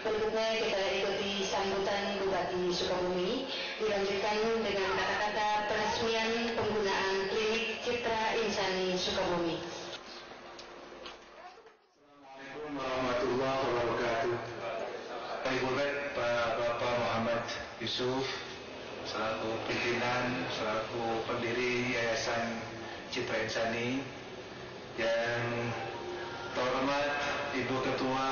Berikutnya kita ikuti sambutan Bupati Sukabumi, dilanjutkan dengan kata-kata peresmian penggunaan klinik Citra Insani Sukabumi. Assalamualaikum warahmatullahi wabarakatuh. Ibu Pak Bapak Muhammad Yusuf, selaku pimpinan, selaku pendiri Yayasan Citra Insani, yang terhormat Ibu Ketua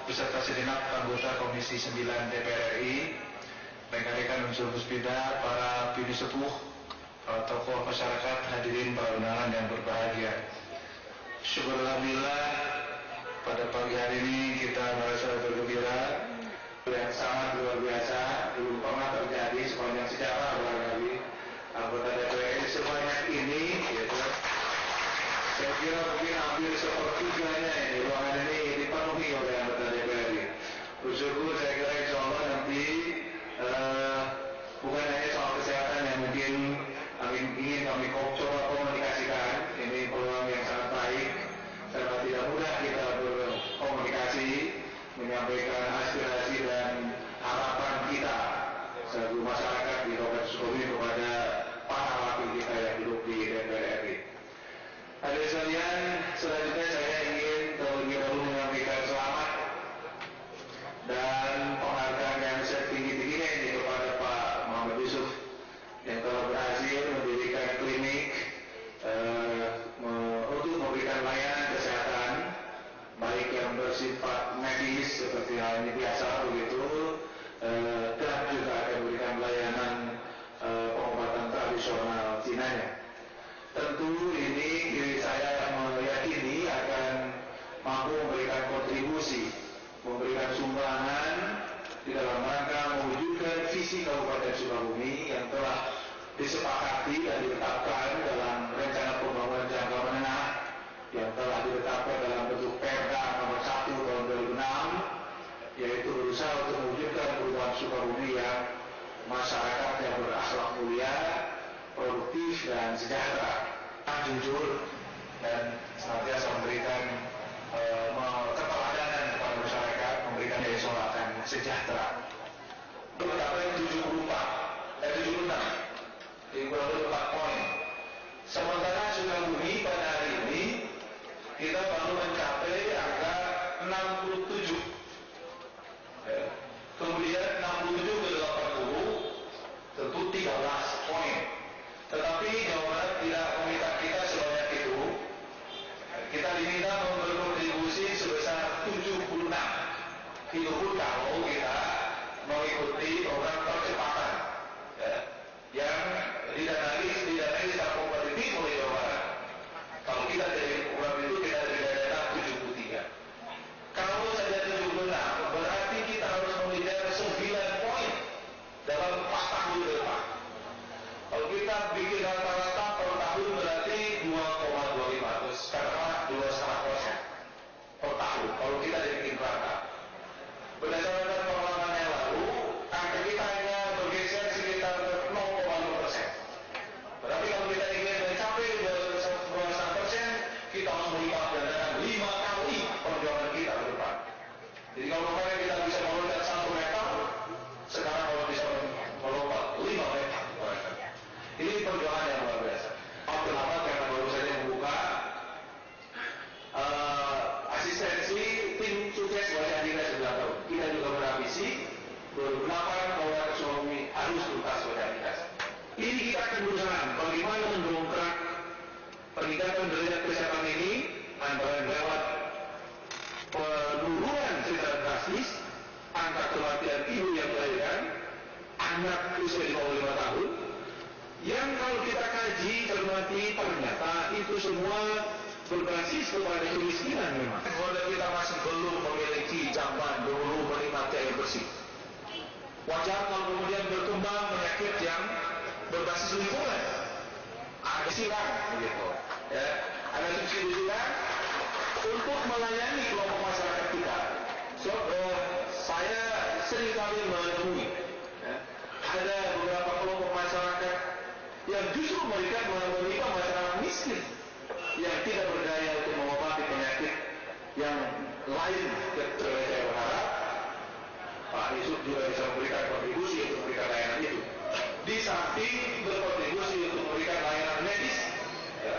beserta segenap anggota Komisi 9 DPR RI, rekan-rekan unsur Puspida, para bini sepuh, para tokoh masyarakat, hadirin para undangan yang berbahagia. Syukur alhamdulillah, pada pagi hari ini kita merasa bergembira yang sangat luar biasa, belum pernah terjadi sepanjang sejarah barangkali anggota DPR RI sebanyak ini, gitu. Saya kira mungkin hampir sepertiganya ini ruangan ini dipenuhi oleh anggota DPR. Bersyukur, saya kira insya Allah nanti bukan hanya soal kesehatan yang mungkin ingin kami coba komunikasikan, ini peluang yang sangat baik karena tidak mudah kita berkomunikasi, menyampaikan aspirasi dan harapan kita sebagai masyarakat di Kabupaten Sukabumi kepada para wakil kita yang hidup di DPR RI. Hadirin sekalian, selanjutnya saya ingin terlebih dahulu menyampaikan selamat dan penghargaan yang setinggi-tingginya ini kepada Pak Muhammad Yusuf yang telah berhasil mendirikan klinik untuk memberikan layanan kesehatan baik yang bersifat medis seperti halnya biasa begitu, dan juga akan memberikan layanan pengobatan tradisional Cinanya. Tentu ini saya meyakini akan mampu memberikan kontribusi, memberikan sumbangan di dalam rangka mewujudkan visi Kabupaten Sukabumi yang telah disepakati dan ditetapkan dalam rencana pembangunan jangka menengah yang telah ditetapkan dalam bentuk Perda nomor 1 tahun 2006, yaitu berusaha untuk mewujudkan perubahan Sukabumi yang masyarakat yang berakhlak mulia, produktif dan sejahtera, jujur dan senantiasa memberikan keteladanan kepada masyarakat, memberikan daya sorakan sejahtera. Mencapai 76, di kurang lebih 4 poin. Sementara Sukabumi pada hari ini kita baru mencapai angka 67. Kemudian 67 ke 80, tentu 13 poin. Tetapi Jawa Barat tidak meminta kita sebanyak itu. Kita diminta berkontribusi sebesar 76. Itu pun kalau kita mengikuti program percepatan yang didanai secara kompetitif oleh Jawa Barat. Kalau kita dari program itu kita dari data 73. Kalau saja 76, berarti kita harus mengejar 9 poin dalam 4 tahun ke depan. Kalau kita bikin rata-rata per tahun berarti 2,25, terus katakanlah 2,5% per tahun. Kalau kita bikin rata, berdasarkan pengalaman yang lalu, angka kita hanya bergeser sekitar 0,5%. Berarti kalau kita ingin mencapai 2,5%, kita harus melipat gandakan 5 kali perjuangan kita ke depan. Jadi kalau kemarin kita bisa melompat 1 meter, sekarang kalau bisa melompat 5 meter. Ini perjuangan yang luar biasa. Kenapa? Karena baru saja membuka asistensi tim sukses wajah dinas 9 tahun. Kita juga berambisi 2008 Kabupaten Sukabumi harus tuntas wajah dinas. Ini kita akan berusaha bagaimana mendongkrak peningkatan derajat kesehatan ini antara lewat penurunan secara drastis angka kematian ibu yang melahirkan anak usia di bawah 5 tahun, yang kalau kita kaji cermati ternyata itu semua berbasis kepada kemiskinan memang. Kalau kita masih belum memiliki jamban dulu menikmati air bersih, wajar kalau kemudian berkembang penyakit yang berbasis lingkungan, ada silang begitu, ya, ada subsidi silang untuk melayani kelompok masyarakat kita. So, saya sering kali menemui, ya, ada beberapa kelompok masyarakat yang justru mereka menimpa masyarakat miskin yang tidak berdaya untuk mengobati penyakit yang lain. Saya berharap juga bisa memberikan kontribusi untuk memberikan layanan itu. Di samping berkontribusi untuk memberikan layanan medis ya,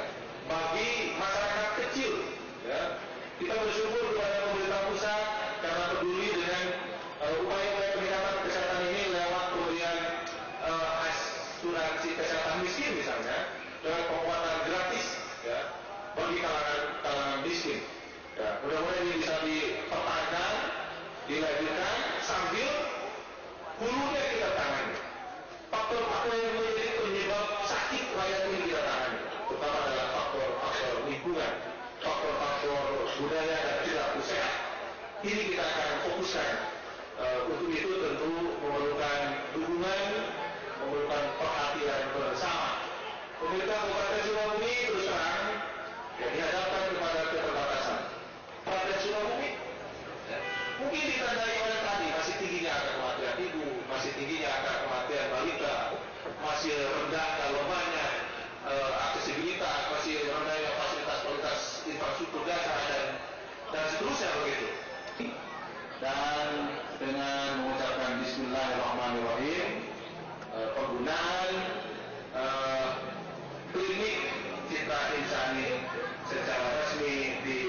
bagi masyarakat kecil, ya, kita bersyukur kepada pemerintah pusat karena peduli dengan upaya-upaya peningkatan kesehatan ini lewat pemberian asuransi kesehatan miskin misalnya, dengan pengobatan gratis ya, bagi kalangan miskin. Ya, mudah-mudahan ini bisa dipertahankan, dilanjutkan sambil hulunya kita tangani. Faktor-faktor yang menjadi penyebab sakit rakyat ini kita tangani, terutama adalah faktor-faktor lingkungan, faktor-faktor budaya dan perilaku sehat. Ini kita akan fokuskan. Untuk itu tentu memerlukan dukungan, memerlukan perhatian bersama. Pemerintah Kabupaten Sukabumi terus terang ya, dihadapkan kepada keterbatasan. Kabupaten Sukabumi ya, mungkin ditandai oleh tadi masih tingginya angka kematian ibu, masih tingginya angka kematian balita, masih rendah kalau banyak aksesibilitas, masih rendahnya fasilitas infrastruktur dasar dan seterusnya begitu. Dan dengan mengucapkan Bismillahirrahmanirrahim, penggunaan klinik Citra Insani secara resmi di